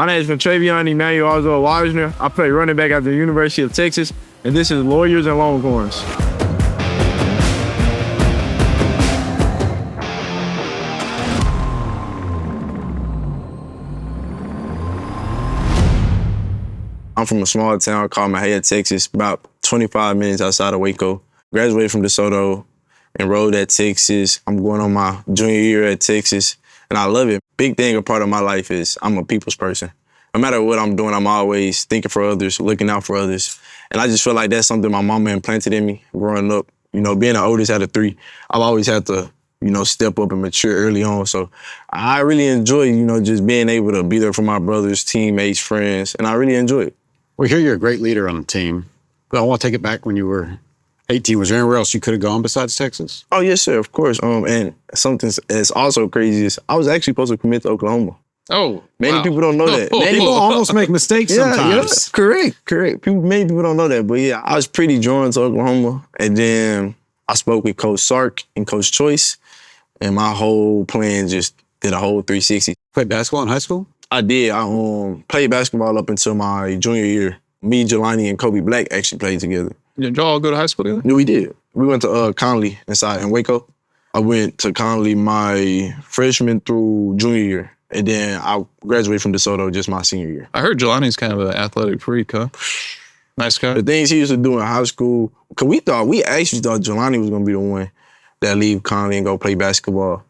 My name is Tre Wisner. I play running back at the University of Texas, and this is Lawyers and Longhorns. I'm from a small town called Mexia, Texas, about 25 minutes outside of Waco. Graduated from DeSoto, enrolled at Texas. I'm going on my junior year at Texas, and I love it. Big thing, a part of my life is I'm a people's person. No matter what I'm doing, I'm always thinking for others, looking out for others. And I just feel like that's something my mama implanted in me growing up. You know, being the oldest out of three, I've always had to, you know, step up and mature early on. So I really enjoy, you know, just being able to be there for my brothers, teammates, friends, and I really enjoy it. We hear you're a great leader on the team, but I want to take it back when you were 18. Was there anywhere else you could have gone besides Texas? Oh, yes, sir, of course. And something that's also crazy is I was actually supposed to commit to Oklahoma. Oh, many people don't know that. Many people almost make mistakes sometimes. Yeah, correct. Many people don't know that. But yeah, I was pretty drawn to Oklahoma. And then I spoke with Coach Sark and Coach Choice, and my whole plan just did a whole 360. Played basketball in high school? I did. I played basketball up until my junior year. Me, Jelani, and Kobe Black actually played together. Did y'all all go to high school together? Yeah, we did. We went to Connally in Waco. I went to Connally my freshman through junior year. And then I graduated from DeSoto just my senior year. I heard Jelani's kind of an athletic freak, huh? Nice guy. The things he used to do in high school, because we actually thought Jelani was going to be the one that leave Connally and go play basketball.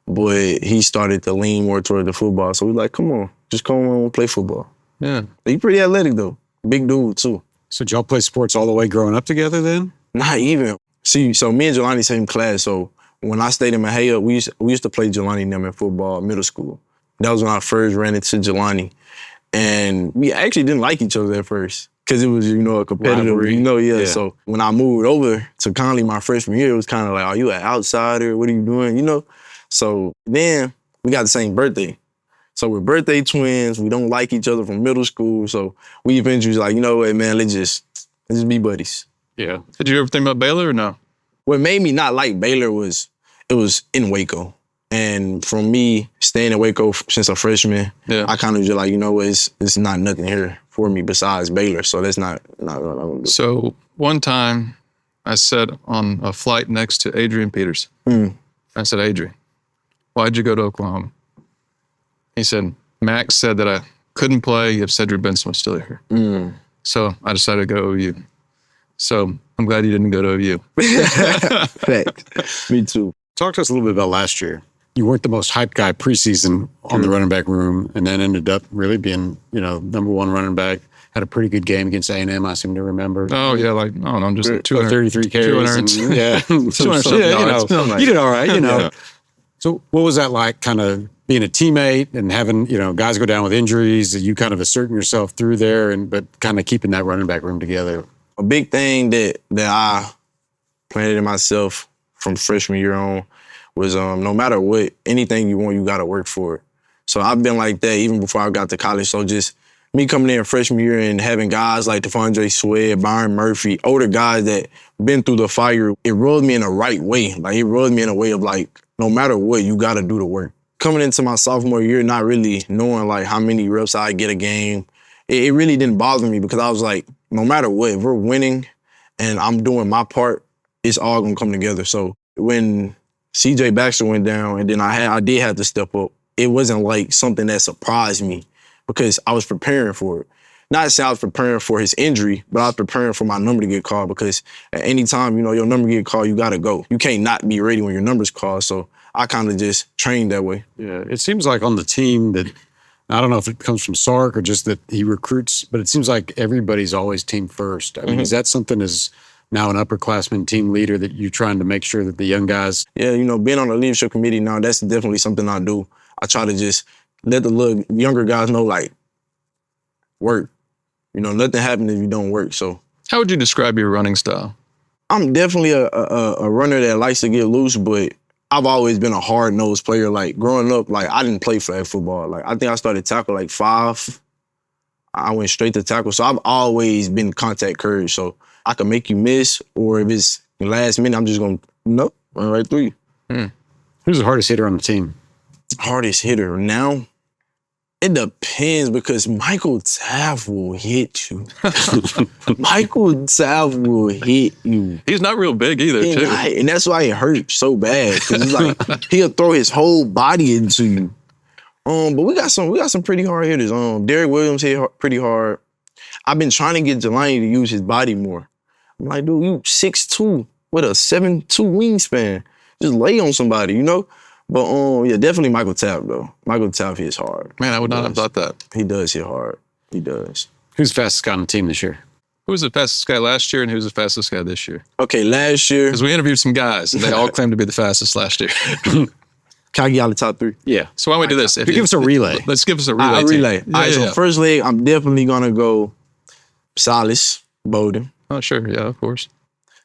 But he started to lean more toward the football. So we like, come on, just come on and play football. Yeah. He pretty athletic, though. Big dude, too. So did y'all play sports all the way growing up together then? Not even. See, so me and Jelani same class. So when I stayed in Mexia, we used to play Jelani and them in football middle school. That was when I first ran into Jelani. And we actually didn't like each other at first because it was, you know, a competitive, rivalry. You know, yeah. So when I moved over to Connally my freshman year, it was kind of like, are you an outsider? What are you doing? You know? So then we got the same birthday. So we're birthday twins. We don't like each other from middle school. So we eventually was like, you know what, man, let's just be buddies. Yeah. Did you ever think about Baylor or no? What made me not like Baylor was it was in Waco. And from me staying in Waco since a freshman, I kind of just like, you know, it's not nothing here for me besides Baylor. So that's not what I'm going to do. So one time I sat on a flight next to Adrian Peters. I said, Adrian, why'd you go to Oklahoma? He said, Max said that I couldn't play if Cedric Benson was still here. So I decided to go to OU. So I'm glad you didn't go to OU. Fact. Me too. Talk to us a little bit about last year. You weren't the most hyped guy preseason on the running back room, and then ended up really being, you know, number one running back. Had a pretty good game against A&M, I seem to remember. Oh, yeah, like, I don't know, just 233 carries. 200. Yeah. 200 you did all right, you know. Yeah. So what was that like, kind of being a teammate and having, you know, guys go down with injuries, you kind of asserting yourself through there, but kind of keeping that running back room together? A big thing that I planted in myself from freshman year on was no matter what, anything you want, you got to work for it. So I've been like that even before I got to college. So just me coming in freshman year and having guys like De'Vondre Sweat, Byron Murphy, older guys that been through the fire, it rubbed me in the right way. Like, it rubbed me in a way of like, no matter what, you got to do the work. Coming into my sophomore year, not really knowing like how many reps I get a game, it really didn't bother me because I was like, no matter what, if we're winning and I'm doing my part, it's all going to come together. So when CJ Baxter went down and then I did have to step up, it wasn't like something that surprised me because I was preparing for it. Not to say I was preparing for his injury, but I was preparing for my number to get called because at any time, you know, your number get called, you got to go. You can't not be ready when your number's called. So I kind of just trained that way. Yeah, it seems like on the team that, I don't know if it comes from Sark or just that he recruits, but it seems like everybody's always team first. I mean, is that something as now an upperclassman team leader that you're trying to make sure that the young guys... Yeah, you know, being on the leadership committee now, that's definitely something I do. I try to just let the little younger guys know, like, work. You know, nothing happens if you don't work, so. How would you describe your running style? I'm definitely a runner that likes to get loose, but I've always been a hard-nosed player. Like, growing up, like, I didn't play flag football. Like, I think I started tackle like 5. I went straight to tackle. So I've always been contact courage. So I can make you miss, or if it's last minute, I'm just going to, run right through you. Who's the hardest hitter on the team? Hardest hitter now? It depends because Michael Taft will hit you. Michael Taft will hit you. He's not real big either, too. And that's why it hurts so bad. Because it's like he'll throw his whole body into you. But we got some pretty hard hitters. Derek Williams hit pretty hard. I've been trying to get Jelani to use his body more. I'm like, dude, you 6'2" with a 7'2" wingspan. Just lay on somebody, you know? But yeah, definitely Michael Taft, though. Michael Taft hits hard. Man, I would not have thought that. He does hit hard. He does. Who's the fastest guy on the team this year? Who was the fastest guy last year and who's the fastest guy this year? Okay, last year. Because we interviewed some guys and they all claimed to be the fastest last year. Can I get out the top 3? Yeah. So why don't we do this? Give us a relay. Let's give us a relay. A relay. Yeah, All right, so first leg, I'm definitely going to go Silas Bowden. Oh, sure. Yeah, of course.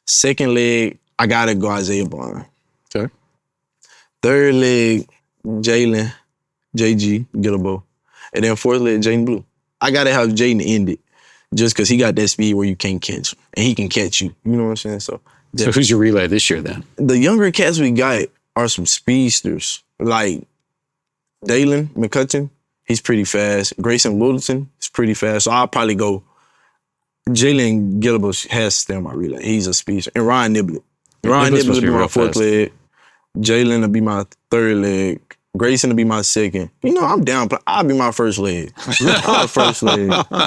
Second leg, I got to go Isaiah Bond. Okay. Third leg, Jalen, JG, Gillabo. And then fourth leg, Jaden Blue. I got to have Jaden end it just because he got that speed where you can't catch him. And he can catch you. You know what I'm saying? So who's your relay this year then? The younger cats we got are some speedsters. Like Dalen McCutcheon, he's pretty fast. Grayson Littleton is pretty fast. So I'll probably go Jalen Gillabo has to stay on my relay. He's a speedster. And Ryan Niblett. Ryan Niblett will be my fourth leg. Jalen will be my third leg. Grayson will be my second. You know, I'm down. I'll be my first leg. I'm the first leg.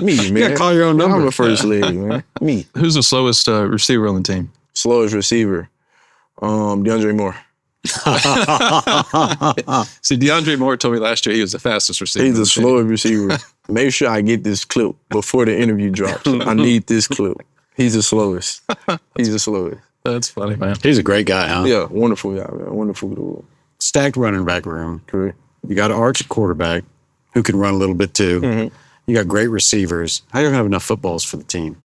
Me, man. You gotta call your own number. I'm the first leg, man. Me. Who's the slowest receiver on the team? Slowest receiver, DeAndre Moore. See, DeAndre Moore told me last year he was the fastest receiver. He's the slowest receiver. Make sure I get this clip before the interview drops. I need this clip. He's the slowest. He's the slowest. That's funny, man. He's a great guy, huh? Yeah, wonderful guy, man. Wonderful dude. Stacked running back room. Correct. You got an Arch at quarterback who can run a little bit too. Mm-hmm. You got great receivers. How are you going to have enough footballs for the team?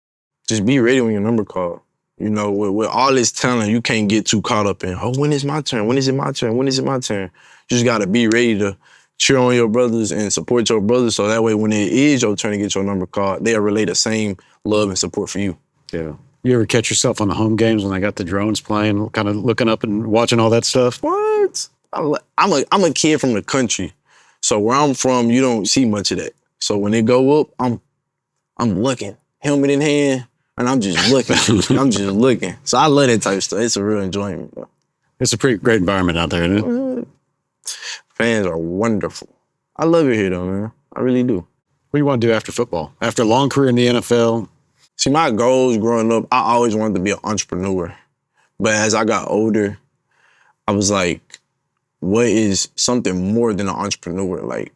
Just be ready when your number called. You know, with all this talent, you can't get too caught up in, when is my turn? When is it my turn? When is it my turn? You just got to be ready to cheer on your brothers and support your brothers so that way when it is your turn to get your number called, they'll relay the same love and support for you. Yeah. You ever catch yourself on the home games when they got the drones playing, kind of looking up and watching all that stuff? What? I'm a kid from the country. So where I'm from, you don't see much of that. So when they go up, I'm looking, helmet in hand, and I'm just looking. I'm just looking. So I love that type of stuff. It's a real enjoyment, bro. It's a pretty great environment out there, isn't it? Fans are wonderful. I love it here, though, man. I really do. What do you want to do after football? After a long career in the NFL? See, my goals growing up, I always wanted to be an entrepreneur. But as I got older, I was like, what is something more than an entrepreneur? Like,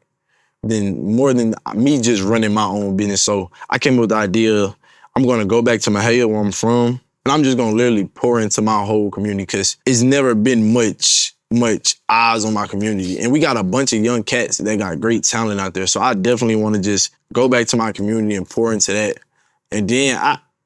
more than me just running my own business. So I came up with the idea, I'm going to go back to Mexia, where I'm from, and I'm just going to literally pour into my whole community because it's never been much eyes on my community. And we got a bunch of young cats that got great talent out there. So I definitely want to just go back to my community and pour into that. And then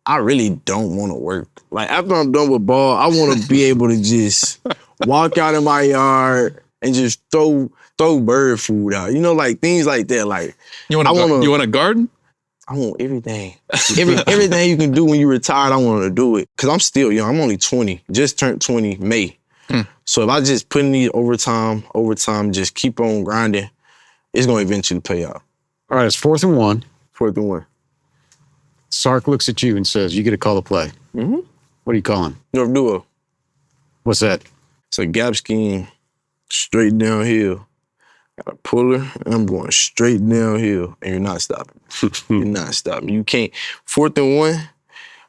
I really don't want to work. Like, after I'm done with ball, I want to be able to just walk out in my yard and just throw bird food out. You know, like things like that. Like, you want a garden? I want everything. Everything you can do when you're retired, I want to do it. Because I'm still young. I'm only 20. Just turned 20 May. So if I just put in these overtime, just keep on grinding, it's going to eventually pay out. All right, it's 4th and 1. 4th and 1. Sark looks at you and says, you get to call the play. Mm-hmm. What are you calling? North Duo. What's that? It's a gap scheme, straight downhill. Got a puller, and I'm going straight downhill, and you're not stopping. You're not stopping. You can't. 4th and 1,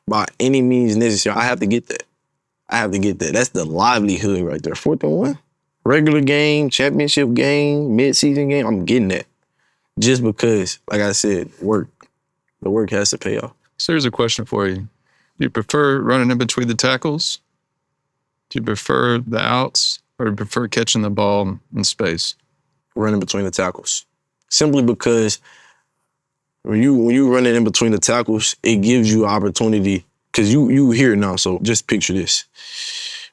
by any means necessary, I have to get that. That's the livelihood right there. 4th and 1. Regular game, championship game, mid-season game, I'm getting that. Just because, like I said, work. The work has to pay off. So here's a question for you. Do you prefer running in between the tackles? Do you prefer the outs? Or do you prefer catching the ball in space? Running between the tackles. Simply because when you run it in between the tackles, it gives you opportunity. Because you hear it now, so just picture this.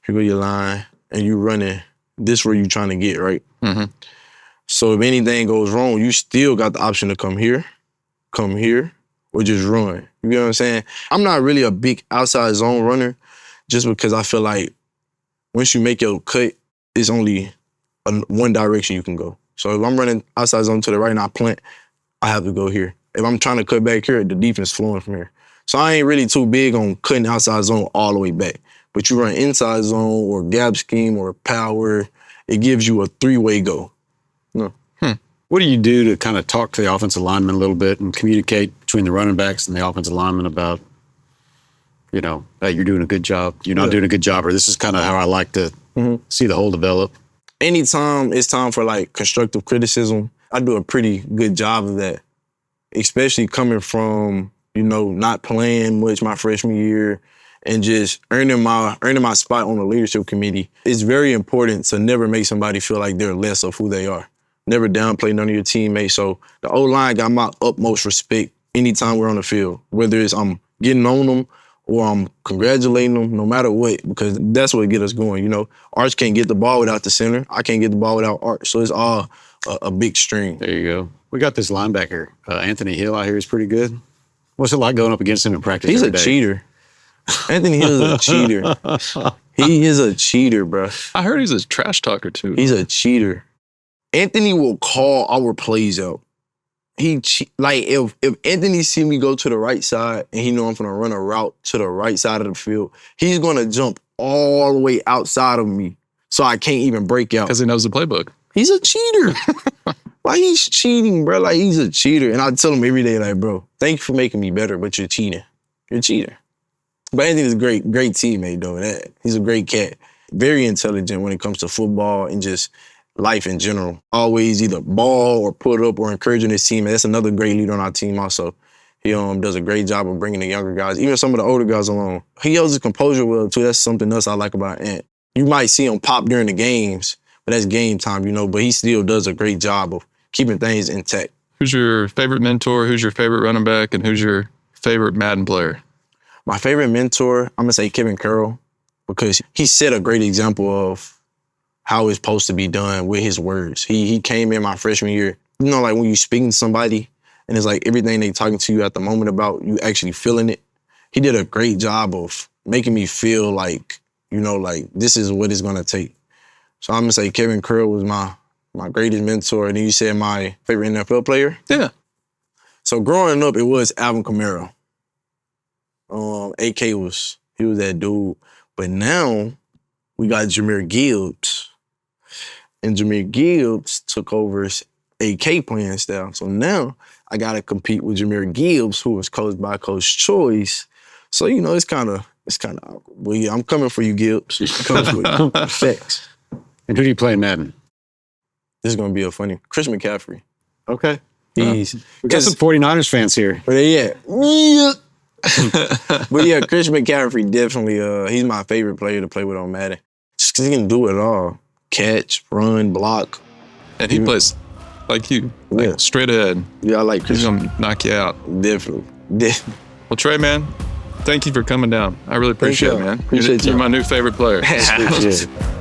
You go your line, and you running. This where you trying to get, right? Mm-hmm. So if anything goes wrong, you still got the option to come here, or just run. You get what I'm saying? I'm not really a big outside zone runner just because I feel like once you make your cut, it's only one direction you can go. So if I'm running outside zone to the right and I plant, I have to go here. If I'm trying to cut back here, the defense flowing from here. So I ain't really too big on cutting outside zone all the way back. But you run inside zone or gap scheme or power, it gives you a three-way go. No. What do you do to kind of talk to the offensive lineman a little bit and communicate between the running backs and the offensive lineman about, you know, hey, you're doing a good job, you're not doing a good job, or this is kind of how I like to see the whole develop? Anytime it's time for like constructive criticism, I do a pretty good job of that, especially coming from, you know, not playing much my freshman year and just earning my spot on the leadership committee. It's very important to never make somebody feel like they're less of who they are. Never downplay none of your teammates. So the O-line got my utmost respect anytime we're on the field, whether it's I'm getting on them or I'm congratulating them, no matter what, because that's what get us going. You know, Arch can't get the ball without the center. I can't get the ball without Arch. So it's all a big string. There you go. We got this linebacker, Anthony Hill, I hear is pretty good. What's it like going up against him in practice? He's every a day? cheater. Anthony Hill is a cheater. He is a cheater, bro. I heard he's a trash talker too. He's a cheater. Anthony will call our plays out. Like if Anthony see me go to the right side and he know I'm gonna run a route to the right side of the field, he's gonna jump all the way outside of me so I can't even break out. Because he knows the playbook. He's a cheater. Like he's cheating, bro. Like he's a cheater. And I tell him every day, like, bro, thank you for making me better, but you're cheating. You're a cheater. But Anthony's a great teammate, though. He's a great cat. Very intelligent when it comes to football and just life in general. Always either ball or put up or encouraging his team. And that's another great leader on our team also. He does a great job of bringing the younger guys, even some of the older guys along. He holds his composure well, too. That's something else I like about Ant. You might see him pop during the games, but that's game time, you know. But he still does a great job of keeping things intact. Who's your favorite mentor? Who's your favorite running back? And who's your favorite Madden player? My favorite mentor, I'm going to say Kevin Carroll, because he set a great example of how it's supposed to be done with his words. He came in my freshman year. You know, like when you speaking to somebody and it's like everything they talking to you at the moment about, you actually feeling it. He did a great job of making me feel like, you know, like this is what it's going to take. So I'm going to say Kevin Carroll was my greatest mentor. And then you said my favorite NFL player? Yeah. So growing up, it was Alvin Kamara. AK he was that dude. But now we got Jahmyr Gibbs. And Jahmyr Gibbs took over his AK playing style. So now I got to compete with Jahmyr Gibbs, who was coached by Coach Choice. So, you know, it's kind of awkward. But yeah, I'm coming for you, Gibbs. I'm coming for you. Facts. And who do you play in Madden? This is going to be a funny. Chris McCaffrey. Okay. We got some 49ers fans here. Yeah. But yeah, Chris McCaffrey definitely, he's my favorite player to play with on Madden. Just because he can do it all. Catch, run, block. And he plays like you, like straight ahead. Yeah, I like Chris. He's going to knock you out. Definitely. Well, Tre, man, thank you for coming down. I really appreciate it, man. Appreciate You're my new favorite player. Yeah.